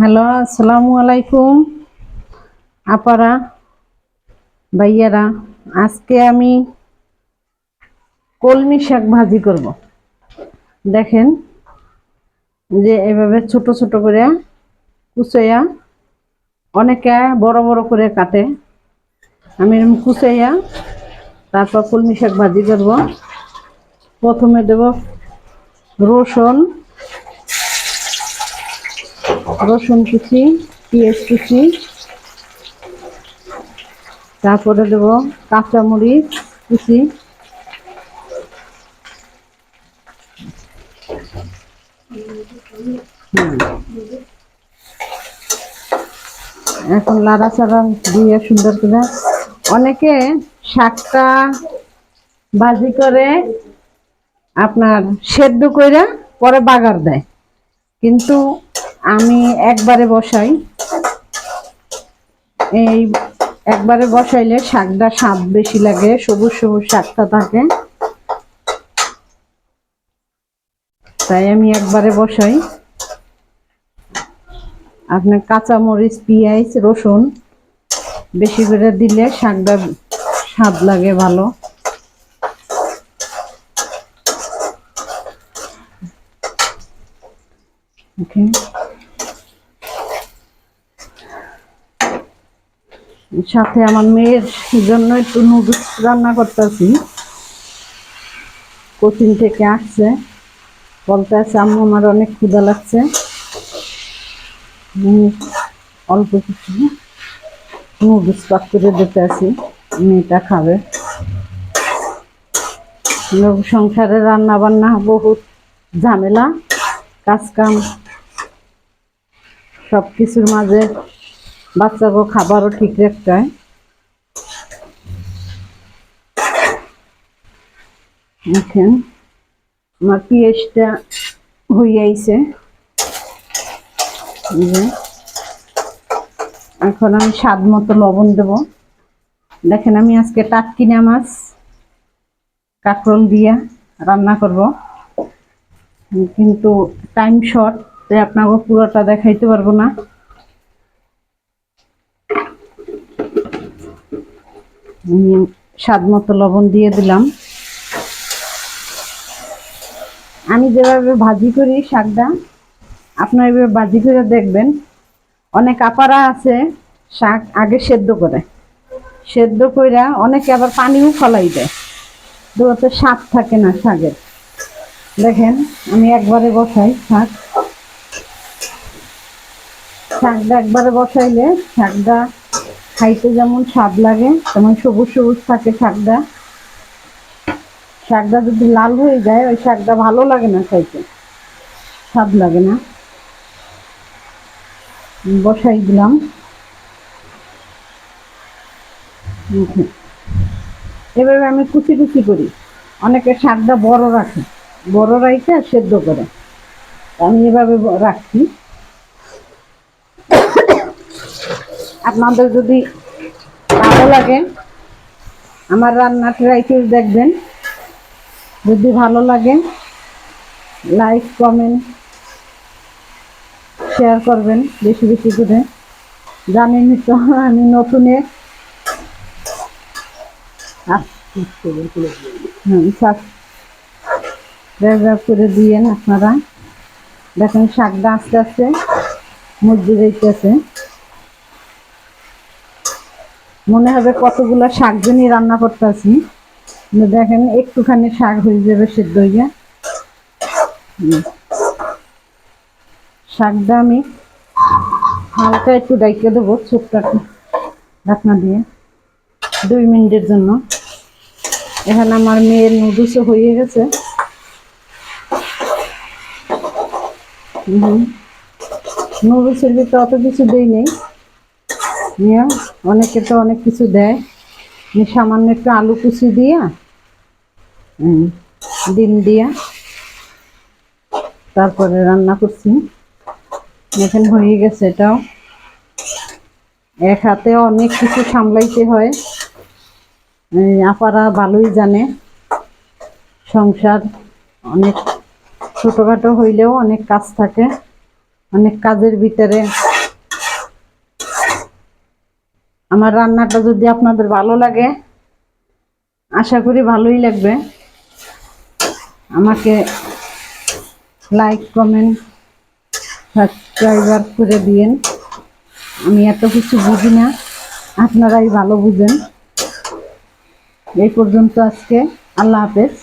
Hello, আসসালামু আলাইকুম আপারা, ভাইয়ারা। আজকে আমি কলমি শাক ভাজি করব। দেখেন, যে এভাবে ছোট ছোট করে কুচাইয়া, অনেকে বড় বড় করে কাটে, আমি এরকম কুচাইয়া তারপর কলমি শাক ভাজি করব। প্রথমে দেব রসুন, রসুন কুচি, পেঁয়াজ কুচি, তারপরে দেব কাঁচামরিচ কুচি, এখন লাড়াচাড়া দিয়ে সুন্দর করে। অনেকে শাকটা ভাজি করে আপনার সেদ্ধ করে পরে বাগার দেয়, কিন্তু আমি একবারে বসাই। এই একবারে বসাইলে শাকটা স্বাদ বেশি লাগে, সবুজ সবুজ শাকটা থাকে, তাই আমি একবারে বসাই। আপনার কাঁচামরিচ, পেঁয়াজ, রসুন বেশি করে দিলে শাকটা স্বাদ লাগে ভালো। ওকে, সাথে আমার মেয়ের জন্য একটু নুডলস রান্না করতেছি। কোচিং থেকে আসছে, বলতে আছে আম্মু আমার অনেক ক্ষুধা লাগছে, অল্প কিছু নুডলস পাক করে দিতে আছি, মেয়েটা খাবে। সংসারে রান্না বান্না বহুত ঝামেলা, কাজ কাম, সব কিছুর মাঝে বাচ্চাকে খাবারও ঠিক রাখতে হয়। এখন আমার পেঁয়াজটা হয়ে আইছে, এখন আমি স্বাদ মতো লবণ দেব। দেখেন, আমি আজকে টাটকিনা মাছ কাঁকরোল দিয়া রান্না করব, কিন্তু টাইম শর্ট, তাই আপনাকে পুরোটা দেখাইতে পারবো না। স্বাদ মতো লবণ দিয়ে দিলাম। আমি যেভাবে ভাজি করি শাকটা, আপনার এভাবে ভাজি করে দেখবেন। অনেক আপারা আছে শাক আগে সেদ্ধ করে, সেদ্ধ কইরা অনেকে আবার পানিও ফলাই দেয়, তো স্বাদ থাকে না শাকের। দেখেন, আমি একবারে বসাই শাকটা একবারে বসাইলে শাকটা খাইতে যেমন স্বাদ লাগে, তেমন সবুজ সবুজ থাকে শাকটা। শাকটা যদি লাল হয়ে যায়, ওই শাকটা ভালো লাগে না খাইতে, স্বাদ লাগে না। বসাই দিলাম। এভাবে আমি কুচি কুচি করি। অনেকে শাকটা বড় রাখে, বড় রাইতে সেদ্ধ করে, আমি এভাবে রাখছি। আপনাদের যদি ভালো লাগে আমার রান্না ট্রাই করে দেখবেন। যদি ভালো লাগে লাইক, কমেন্ট, শেয়ার করবেন বেশি বেশি করে। জানেনই তো আমি নতুনে সাবস্ক্রাইব করে দিয়েন আপনারা। দেখেন শাকটা আস্তে আস্তে মজে যাইতেছে, মনে হবে কতগুলো শাক জন্য রান্না করতেছি। দেখেন একটুখানি শাক হয়ে যাবে সেদ্ধ হইয়া। শাকটা আমি হালকা একটু ডাইকে দেবো ছোট্ট ঢাকনা দিয়ে 2 মিনিটের জন্য। এখানে আমার মেয়ের নুডলসও হয়ে গেছে। নুডলসের ভিতরে অত কিছু দেই নেই, অনেকে তো অনেক কিছু দেয়। সামান্য একটু আলু কুচি দিয়া, ডিম দিয়া তারপরে রান্না করছি। এখন হয়ে গেছে। এটাও এক হাতে অনেক কিছু সামলাইতে হয়, আপারা ভালোই জানে। সংসার অনেক ছোটখাটো হইলেও অনেক কাজ থাকে, অনেক কাজের ভিতরে আমার রান্নাটা যদি আপনাদের ভালো লাগে, আশা করি ভালোই লাগবে। আমাকে লাইক, কমেন্ট, সাবস্ক্রাইবার করে দিয়েন। আমি এত কিছু বুঝি না, আপনারাই ভালো বুঝেন। এই পর্যন্ত আজকে, আল্লাহ হাফেজ।